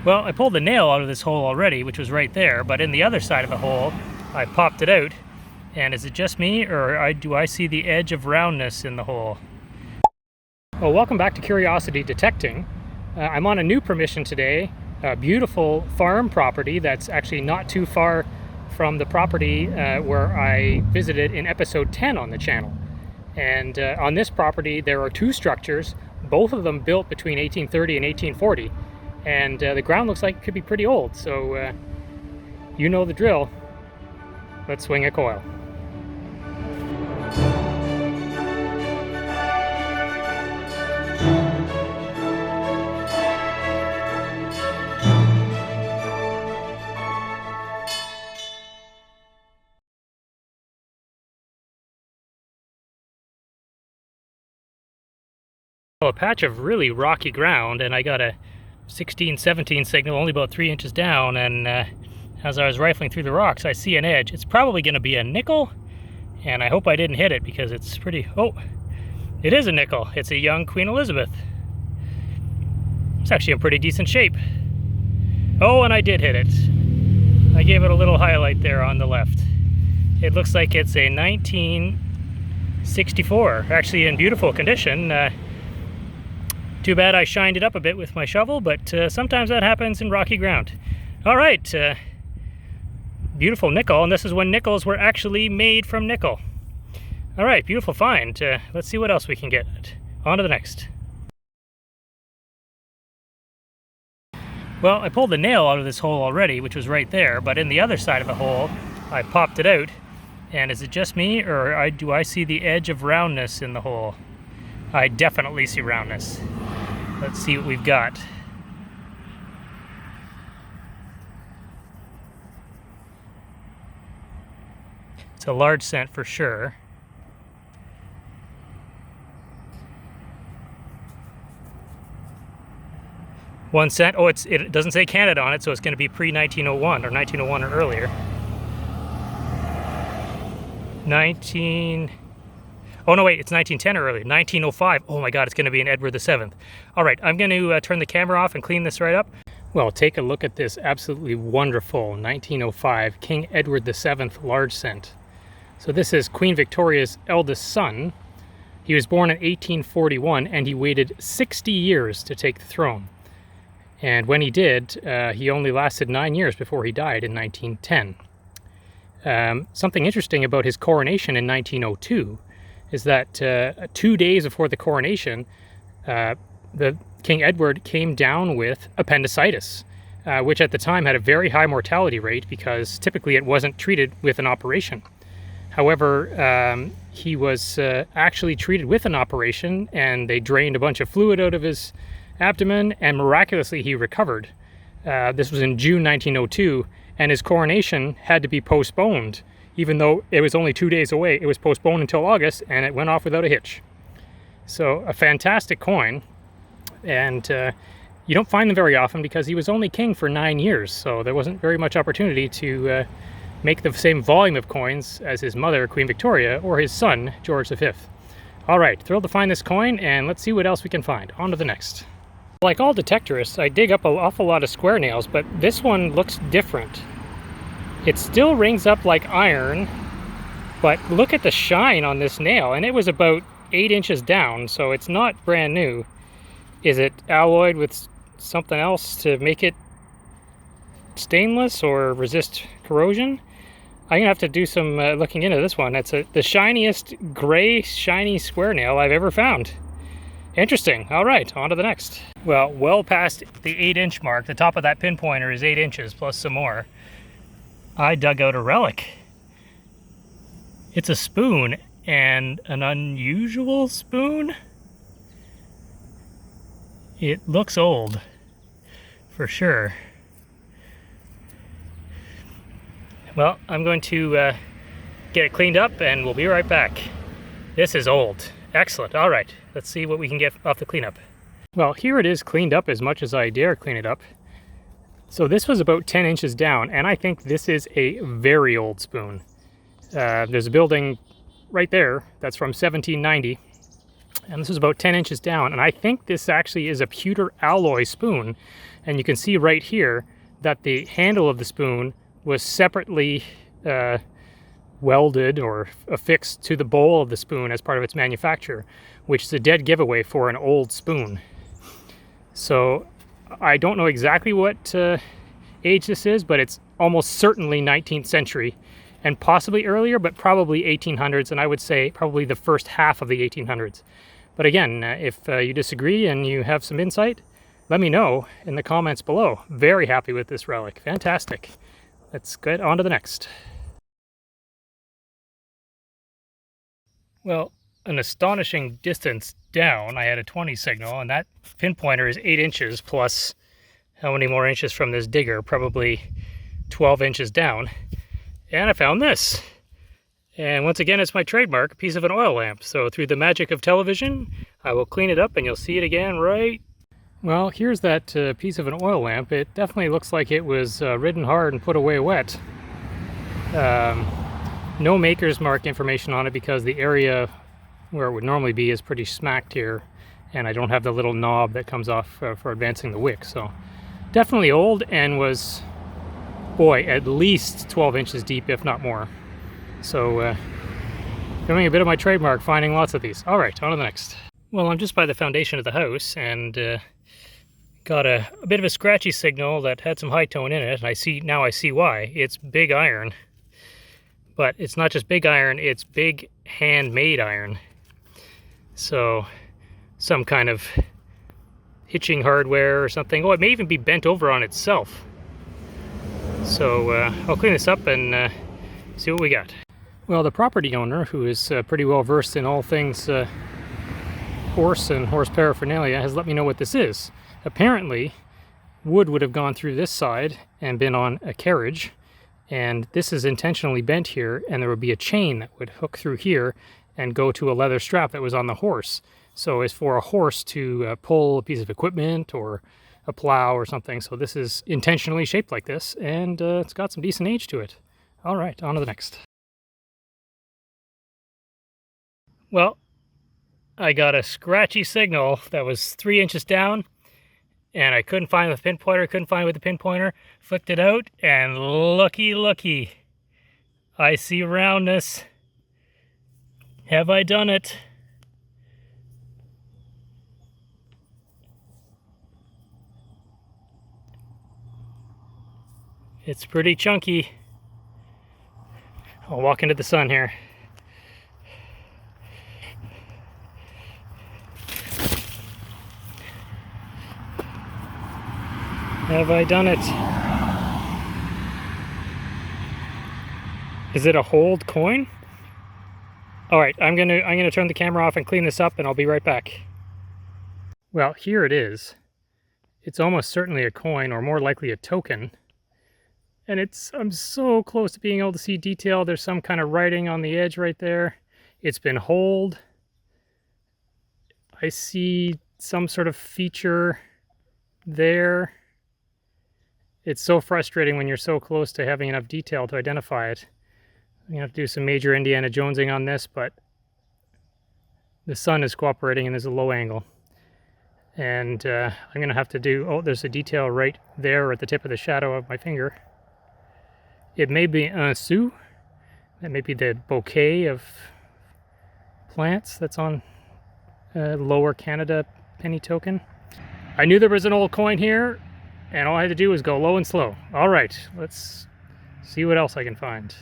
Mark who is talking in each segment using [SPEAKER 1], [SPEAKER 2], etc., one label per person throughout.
[SPEAKER 1] Well, I pulled the nail out of this hole already, which was right there, but in the other side of the hole, I popped it out. And is it just me, or do I see the edge of roundness in the hole? Well, welcome back to Curiosity Detecting. I'm on a new permission today, a beautiful farm property that's actually not too far from the property where I visited in episode 10 on the channel. And on this property, there are two structures, both of them built between 1830 and 1840. And the ground looks like it could be pretty old, so you know the drill. Let's swing a coil. A patch of really rocky ground, and I got a 16-17 signal only about 3 inches down, and as I was rifling through the rocks I see an edge. It's probably going to be a nickel, and I hope I didn't hit it because it's pretty... Oh, it is a nickel. It's a young Queen Elizabeth. It's actually in pretty decent shape. Oh, and I did hit it. I gave it a little highlight there on the left. It looks like it's a 1964, actually in beautiful condition. Too bad I shined it up a bit with my shovel, but sometimes that happens in rocky ground. All right, beautiful nickel, and this is when nickels were actually made from nickel. All right, beautiful find. Let's see what else we can get. On to the next. Well, I pulled the nail out of this hole already, which was right there, but in the other side of the hole, I popped it out. And is it just me, or do I see the edge of roundness in the hole? I definitely see roundness. Let's see what we've got. It's a large cent for sure. $1 Oh, it doesn't say Canada on it, so it's going to be pre-1901 or 1901 or earlier. Oh no, wait, it's 1910 or earlier. 1905. Oh my God, it's going to be an Edward VII. All right, I'm going to turn the camera off and clean this right up. Well, take a look at this absolutely wonderful 1905 King Edward VII large cent. So this is Queen Victoria's eldest son. He was born in 1841, and he waited 60 years to take the throne. And when he did, he only lasted 9 years before he died in 1910. Something interesting about his coronation in 1902 is that 2 days before the coronation, the King Edward came down with appendicitis, which at the time had a very high mortality rate because typically it wasn't treated with an operation. However, he was actually treated with an operation, and they drained a bunch of fluid out of his abdomen, and miraculously he recovered. This was in June 1902, and his coronation had to be postponed. Even though it was only 2 days away, it was postponed until August, and it went off without a hitch. So a fantastic coin, and you don't find them very often because he was only king for 9 years, so there wasn't very much opportunity to make the same volume of coins as his mother, Queen Victoria, or his son, George V. All right, thrilled to find this coin, and let's see what else we can find. On to the next. Like all detectorists, I dig up an awful lot of square nails, but this one looks different. It still rings up like iron, but look at the shine on this nail, and it was about 8 inches down, so it's not brand new. Is it alloyed with something else to make it stainless or resist corrosion? I'm gonna have to do some looking into this one. It's the shiniest gray shiny square nail I've ever found. Interesting. All right, on to the next. Well past the 8-inch mark. The top of that pinpointer is 8 inches plus some more. I dug out a relic. It's a spoon, and an unusual spoon. It looks old, for sure. Well, I'm going to get it cleaned up, and we'll be right back. This is old. Excellent. All right, let's see what we can get off the cleanup. Well, here it is cleaned up as much as I dare clean it up. So this was about 10 inches down, and I think this is a very old spoon. There's a building right there that's from 1790, and this is about 10 inches down, and I think this actually is a pewter alloy spoon And you can see right here that the handle of the spoon was separately welded or affixed to the bowl of the spoon as part of its manufacture, which is a dead giveaway for an old spoon. So I don't know exactly what age this is, but it's almost certainly 19th century and possibly earlier, but probably 1800s, and I would say probably the first half of the 1800s. But again, if you disagree and you have some insight, let me know in the comments below. Very happy with this relic. Fantastic. Let's get on to the next. Well, an astonishing distance down, I had a 20 signal, and that pinpointer is 8 inches plus how many more inches from this digger? Probably 12 inches down. And I found this. And once again, it's my trademark, a piece of an oil lamp. So through the magic of television, I will clean it up and you'll see it again right. Well, here's that piece of an oil lamp. It definitely looks like it was ridden hard and put away wet. No maker's mark information on it because the area where it would normally be is pretty smacked here. And I don't have the little knob that comes off for advancing the wick. So definitely old and was, boy, at least 12 inches deep, if not more. So doing a bit of my trademark, finding lots of these. All right, on to the next. Well, I'm just by the foundation of the house and got a bit of a scratchy signal that had some high tone in it. And now I see why. It's big iron. But it's not just big iron, it's big handmade iron. So some kind of hitching hardware or something. Oh, it may even be bent over on itself. So I'll clean this up and see what we got. Well, the property owner, who is pretty well versed in all things horse and horse paraphernalia, has let me know what this is. Apparently, wood would have gone through this side and been on a carriage, and this is intentionally bent here, and there would be a chain that would hook through here and go to a leather strap that was on the horse. So it's for a horse to pull a piece of equipment or a plow or something. So this is intentionally shaped like this, and it's got some decent age to it. All right, on to the next. Well, I got a scratchy signal that was 3 inches down, and I couldn't find it with the pinpointer, couldn't find it with the pinpointer. Flicked it out, and looky, I see roundness. Have I done it? It's pretty chunky. I'll walk into the sun here. Have I done it? Is it a hold coin? All right, I'm gonna turn the camera off and clean this up, and I'll be right back. Well, here it is. It's almost certainly a coin, or more likely a token. And I'm so close to being able to see detail. There's some kind of writing on the edge right there. It's been holed. I see some sort of feature there. It's so frustrating when you're so close to having enough detail to identify it. I'm gonna have to do some major Indiana Jonesing on this, but the sun is cooperating and there's a low angle. And I'm gonna have to do, oh, there's a detail right there at the tip of the shadow of my finger. It may be un sou. That may be the bouquet of plants that's on Lower Canada penny token. I knew there was an old coin here, and all I had to do was go low and slow. All right, let's see what else I can find.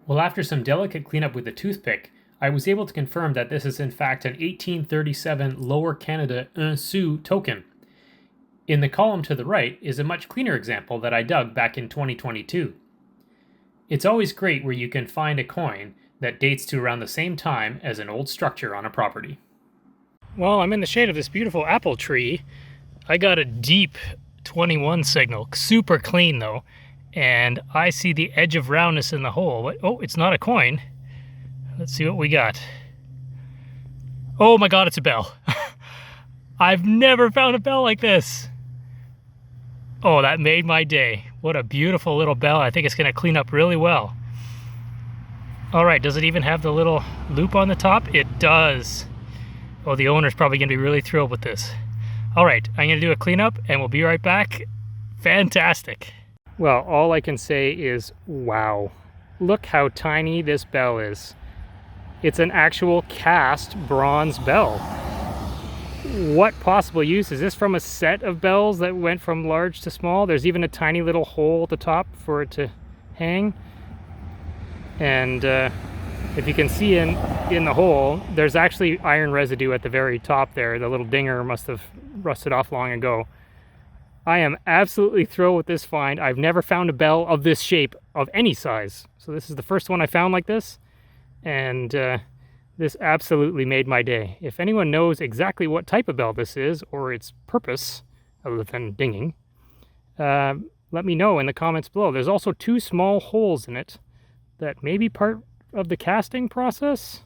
[SPEAKER 1] Well, after some delicate cleanup with a toothpick, I was able to confirm that this is in fact an 1837 Lower Canada un sou token. In the column to the right is a much cleaner example that I dug back in 2022. It's always great where you can find a coin that dates to around the same time as an old structure on a property. Well, I'm in the shade of this beautiful apple tree. I got a deep 21 signal, super clean though, and I see the edge of roundness in the hole. But, oh, it's not a coin. Let's see what we got. Oh my God, it's a bell. I've never found a bell like this. Oh, that made my day. What a beautiful little bell. I think it's gonna clean up really well. All right, does it even have the little loop on the top? It does. Oh, the owner's probably gonna be really thrilled with this. All right, I'm gonna do a cleanup and we'll be right back. Fantastic. Well, all I can say is, wow. Look how tiny this bell is. It's an actual cast bronze bell. What possible use? Is this from a set of bells that went from large to small? There's even a tiny little hole at the top for it to hang. And if you can see in the hole, there's actually iron residue at the very top there. The little dinger must have rusted off long ago. I am absolutely thrilled with this find. I've never found a bell of this shape of any size. So this is the first one I found like this. And this absolutely made my day. If anyone knows exactly what type of bell this is or its purpose, other than dinging, let me know in the comments below. There's also 2 small holes in it that may be part of the casting process.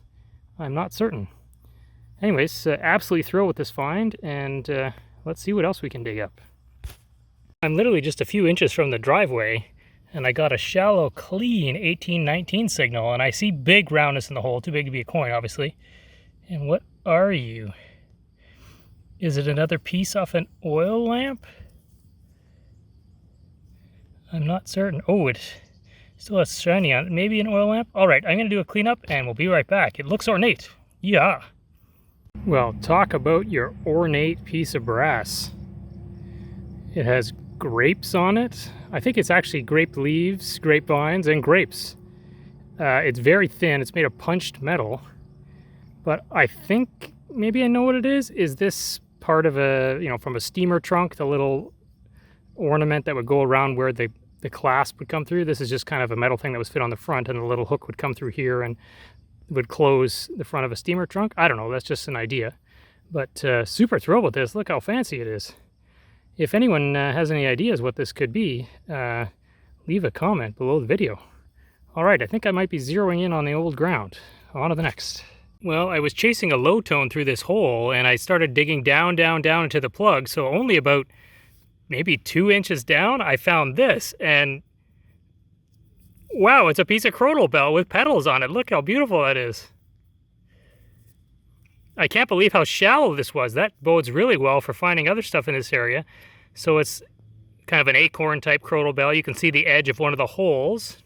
[SPEAKER 1] I'm not certain. Anyways, absolutely thrilled with this find, and let's see what else we can dig up. I'm literally just a few inches from the driveway, and I got a shallow, clean 1819 signal, and I see big roundness in the hole, too big to be a coin, obviously. And what are you? Is it another piece off an oil lamp? I'm not certain. Oh, it still has shiny on it. Maybe an oil lamp? All right, I'm going to do a cleanup, and we'll be right back. It looks ornate. Yeah. Well, talk about your ornate piece of brass. It has grapes on it. I think it's actually grape leaves, grapevines, and grapes. It's very thin. It's made of punched metal. But I think maybe I know what it is. Is this part of a, from a steamer trunk, the little ornament that would go around where the clasp would come through? This is just kind of a metal thing that was fit on the front, and the little hook would come through here and would close the front of a steamer trunk. I don't know. That's just an idea. But super thrilled with this. Look how fancy it is. If anyone has any ideas what this could be, leave a comment below the video. All right, I think I might be zeroing in on the old ground. On to the next. Well, I was chasing a low tone through this hole, and I started digging down, down, down into the plug, so only about maybe 2 inches down, I found this, and wow, it's a piece of chronal bell with petals on it. Look how beautiful that is. I can't believe how shallow this was. That bodes really well for finding other stuff in this area. So it's kind of an acorn type chronal bell. You can see the edge of one of the holes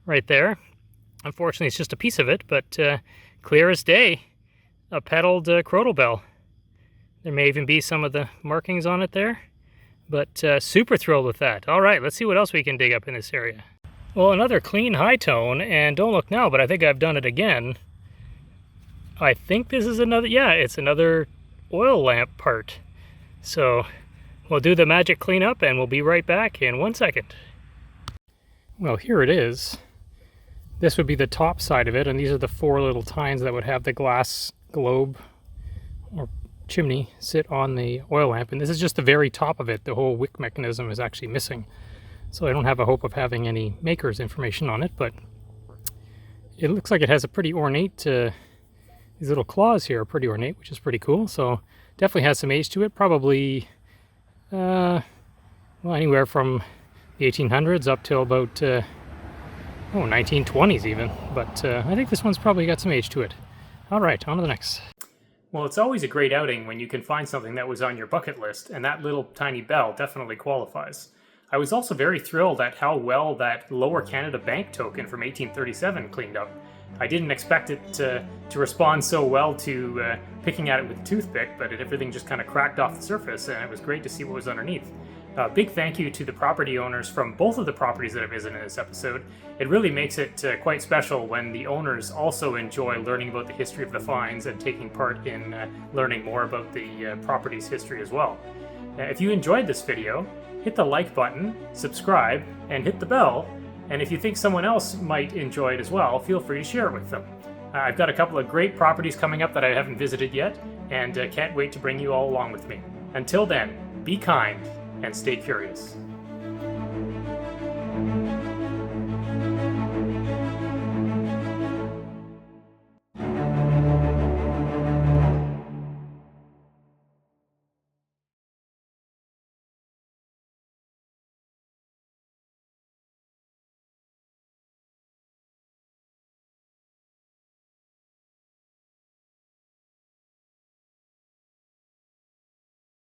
[SPEAKER 1] right there. Unfortunately, it's just a piece of it, but clear as day, a petaled chronal bell. There may even be some of the markings on it there, but super thrilled with that. All right, let's see what else we can dig up in this area. Well, another clean high tone, and don't look now, but I think I've done it again. I think this is another, yeah, it's another oil lamp part. So we'll do the magic cleanup and we'll be right back in 1 second. Well, here it is. This would be the top side of it, and these are the 4 little tines that would have the glass globe or chimney sit on the oil lamp. And this is just the very top of it. The whole wick mechanism is actually missing. So I don't have a hope of having any maker's information on it, but it looks like it has a pretty ornate these little claws here are pretty ornate, which is pretty cool. So definitely has some age to it. Probably, well, anywhere from the 1800s up till about, 1920s even. But I think this one's probably got some age to it. All right, on to the next. Well, it's always a great outing when you can find something that was on your bucket list, and that little tiny bell definitely qualifies. I was also very thrilled at how well that Lower Canada Bank token from 1837 cleaned up. I didn't expect it to respond so well to picking at it with a toothpick, but everything just kind of cracked off the surface, and it was great to see what was underneath. Big thank you to the property owners from both of the properties that I visited in this episode. It really makes it quite special when the owners also enjoy learning about the history of the finds and taking part in learning more about the property's history as well. If you enjoyed this video, hit the like button, subscribe, and hit the bell. And if you think someone else might enjoy it as well, feel free to share it with them. I've got a couple of great properties coming up that I haven't visited yet, and can't wait to bring you all along with me. Until then, be kind and stay curious.